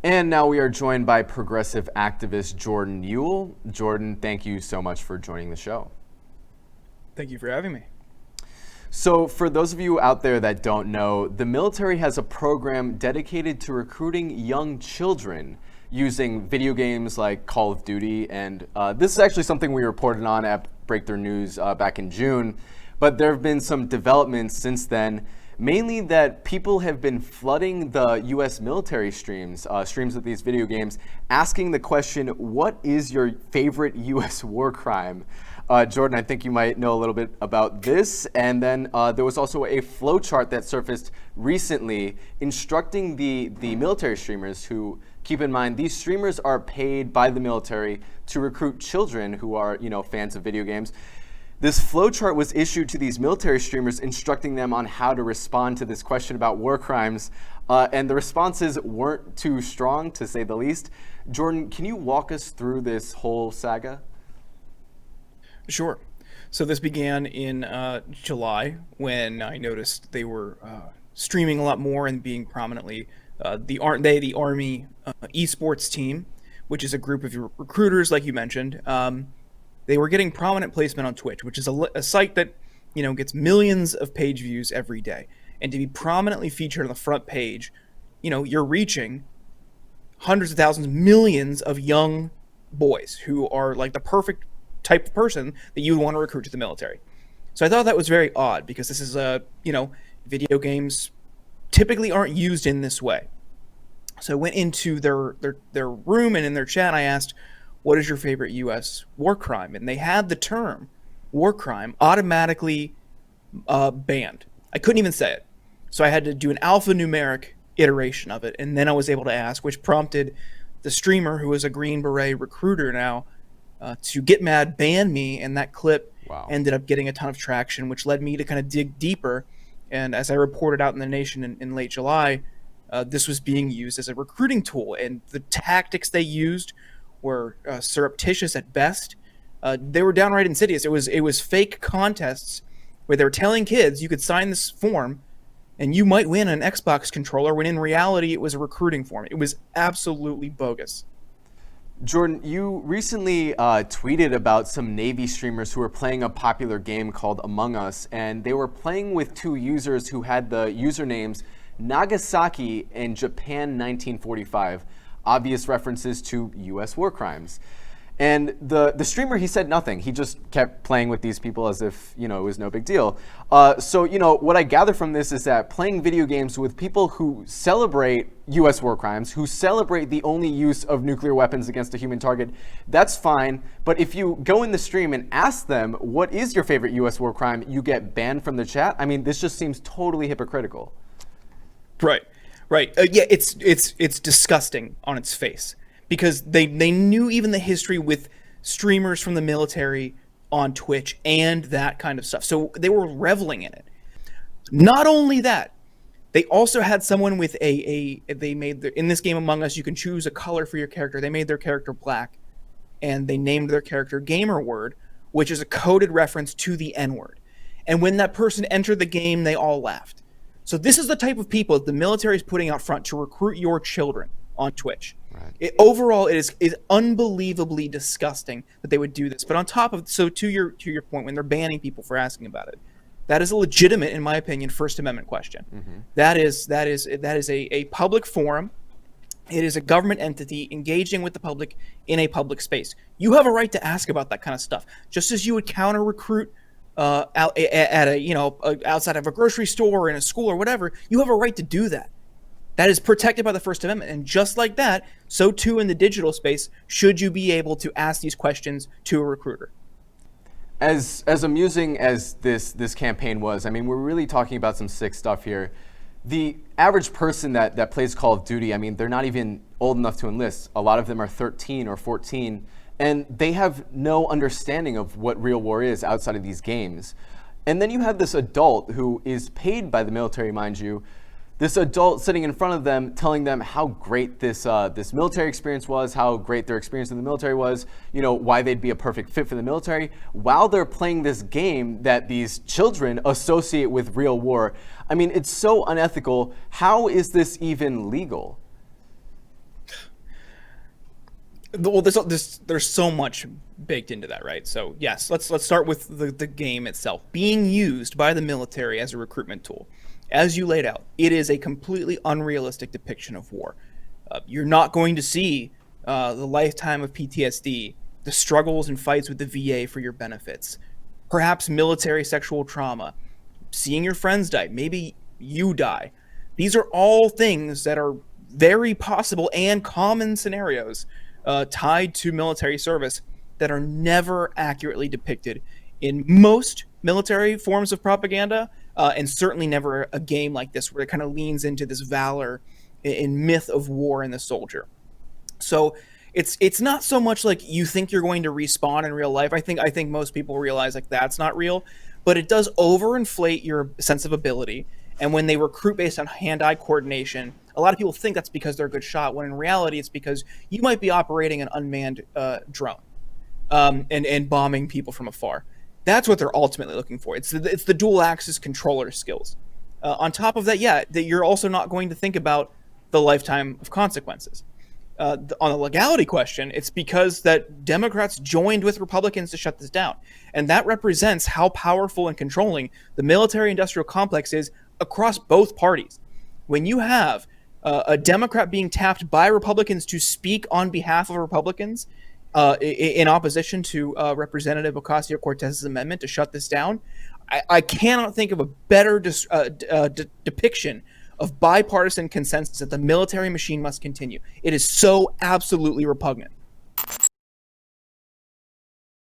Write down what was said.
And now we are joined by progressive activist Jordan Uhl. Jordan, thank you so much for joining the show. Thank you for having me. So for those of you out there that don't know, the military has a program dedicated to recruiting young children using video games like Call of Duty. And this is actually something we reported on at Breakthrough News back in June. But there have been some developments since then, mainly that people have been flooding the U.S. military streams of these video games, asking the question, what is your favorite U.S. war crime? Jordan, I think you might know a little bit about this. And then there was also a flowchart that surfaced recently instructing the military streamers who, keep in mind, these streamers are paid by the military to recruit children who are, fans of video games. This flowchart was issued to these military streamers instructing them on how to respond to this question about war crimes. And the responses weren't too strong, to say the least. Jordan, can you walk us through this whole saga? Sure. So this began in July when I noticed they were streaming a lot more and being prominently the Army esports team, which is a group of recruiters, like you mentioned. They were getting prominent placement on Twitch, which is a site that gets millions of page views every day. And to be prominently featured on the front page, you're reaching hundreds of thousands, millions of young boys who are like the perfect type of person that you would want to recruit to the military. So I thought that was very odd because this is video games typically aren't used in this way. So I went into their room, and in their chat I asked, what is your favorite U.S. war crime? And they had the term war crime automatically banned. I couldn't even say it. So I had to do an alphanumeric iteration of it, and then I was able to ask, which prompted the streamer, who is a Green Beret recruiter now, to get mad, ban me, and that clip ended up getting a ton of traction, which led me to kind of dig deeper. And as I reported out in the Nation in late July, this was being used as a recruiting tool, and the tactics they used were surreptitious at best. They were downright insidious. It was fake contests where they were telling kids you could sign this form and you might win an Xbox controller, when in reality it was a recruiting form. It was absolutely bogus. Jordan, you recently tweeted about some Navy streamers who were playing a popular game called Among Us, and they were playing with two users who had the usernames Nagasaki and Japan 1945. Obvious references to U.S. war crimes. And the streamer, he said nothing. He just kept playing with these people as if, it was no big deal. So what I gather from this is that playing video games with people who celebrate U.S. war crimes, who celebrate the only use of nuclear weapons against a human target, that's fine. But if you go in the stream and ask them, what is your favorite U.S. war crime, you get banned from the chat. I mean, this just seems totally hypocritical. Right. Yeah, it's disgusting on its face, because they knew even the history with streamers from the military on Twitch and that kind of stuff. So they were reveling in it. Not only that, they also had someone with they made in this game Among Us, you can choose a color for your character. They made their character black, and they named their character Gamer Word, which is a coded reference to the N-word. And when that person entered the game, they all laughed. So this is the type of people that the military is putting out front to recruit your children on Twitch. Right. Overall, it is unbelievably disgusting that they would do this. But on top of, so to your point, when they're banning people for asking about it, that is a legitimate, in my opinion, First Amendment question. Mm-hmm. That is a public forum. It is a government entity engaging with the public in a public space. You have a right to ask about that kind of stuff, just as you would counter recruit out at outside of a grocery store or in a school or whatever. You have a right to do that. That is protected by the First Amendment. And just like that, so too in the digital space, should you be able to ask these questions to a recruiter. As amusing as this campaign was, I mean, we're really talking about some sick stuff here. The average person that plays Call of Duty, I mean, they're not even old enough to enlist. A lot of them are 13 or 14. And they have no understanding of what real war is outside of these games. And then you have this adult who is paid by the military, mind you, this adult sitting in front of them telling them how great this military experience was, how great their experience in the military was, why they'd be a perfect fit for the military, while they're playing this game that these children associate with real war. I mean, it's so unethical. How is this even legal? Well, there's so much baked into that, right? So yes, let's start with the game itself being used by the military as a recruitment tool. As you laid out, it is a completely unrealistic depiction of war. You're not going to see the lifetime of PTSD, the struggles and fights with the VA for your benefits, perhaps military sexual trauma, seeing your friends die, maybe you die. These are all things that are very possible and common scenarios tied to military service that are never accurately depicted in most military forms of propaganda, and certainly never a game like this where it kind of leans into this valor and myth of war and the soldier. So it's not so much like you think you're going to respawn in real life. I think most people realize like that's not real, but it does overinflate your sense of ability. And when they recruit based on hand-eye coordination, a lot of people think that's because they're a good shot, when in reality it's because you might be operating an unmanned drone, and bombing people from afar. That's what they're ultimately looking for. It's the dual axis controller skills. On top of that, yeah, that you're also not going to think about the lifetime of consequences. On the legality question, it's because that Democrats joined with Republicans to shut this down. And that represents how powerful and controlling the military-industrial complex is across both parties. When you have a Democrat being tapped by Republicans to speak on behalf of Republicans in opposition to Representative Ocasio-Cortez's amendment to shut this down, I cannot think of a better depiction of bipartisan consensus that the military machine must continue. It is so absolutely repugnant.